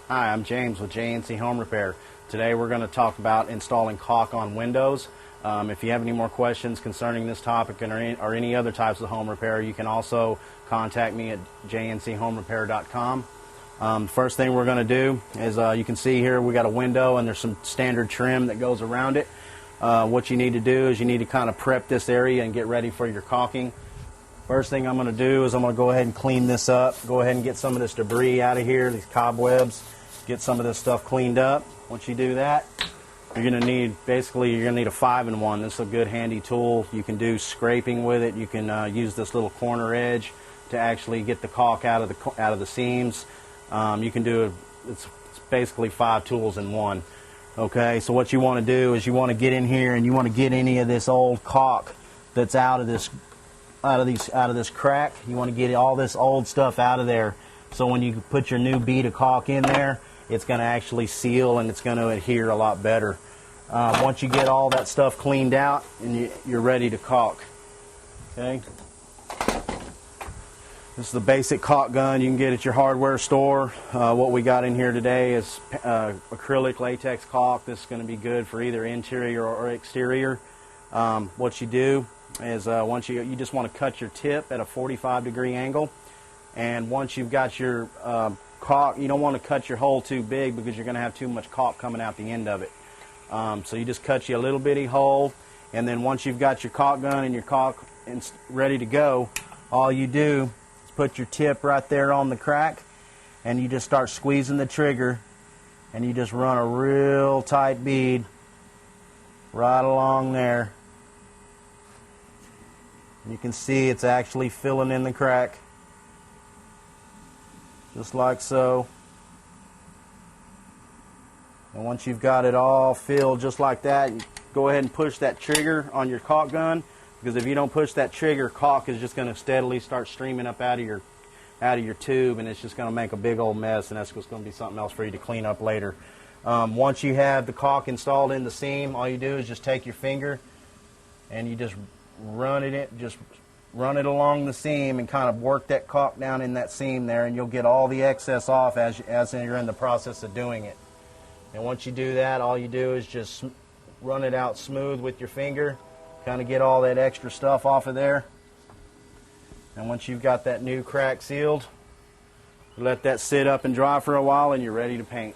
Hi, I'm James with JNC Home Repair. Today we're going to talk about installing caulk on windows. If you have any more questions concerning this topic or any other types of home repair, you can also contact me at jnchomerepair.com. First thing we're going to do is you can see here we got a window and there's some standard trim that goes around it. What you need to do is you need to kind of prep this area and get ready for your caulking. First thing I'm going to do is I'm going to go ahead and clean this up. Go ahead and get some of this debris out of here, these cobwebs. Get some of this stuff cleaned up. Once you do that, you're going to need a 5-in-1. This is a good handy tool. You can do scraping with it. You can use this little corner edge to actually get the caulk out of the seams. You can do it's basically 5 tools in one. Okay, so what you want to do is you want to get in here and you want to get any of this old caulk that's out of this crack. You want to get all this old stuff out of there, so when you put your new bead of caulk in there, it's going to actually seal and it's going to adhere a lot better. Once you get all that stuff cleaned out, and you're ready to caulk. Okay. This is the basic caulk gun you can get at your hardware store. What we got in here today is acrylic latex caulk. This is going to be good for either interior or exterior. What you do is once you just want to cut your tip at a 45-degree angle, and once you've got your caulk, you don't want to cut your hole too big because you're going to have too much caulk coming out the end of it. So you just cut you a little bitty hole, and then once you've got your caulk gun and your caulk ready to go, all you do is put your tip right there on the crack, and you just start squeezing the trigger, and you just run a real tight bead right along there. You can see it's actually filling in the crack, just like so. And once you've got it all filled just like that, you go ahead and push that trigger on your caulk gun, because if you don't push that trigger, caulk is just going to steadily start streaming up out of your tube, and it's just going to make a big old mess, and that's just going to be something else for you to clean up later. Once you have the caulk installed in the seam, all you do is just take your finger and you just run it along the seam and kind of work that caulk down in that seam there, and you'll get all the excess off as you're in the process of doing it. And once you do that, all you do is just run it out smooth with your finger, kind of get all that extra stuff off of there. And once you've got that new crack sealed, you let that sit up and dry for a while, and you're ready to paint.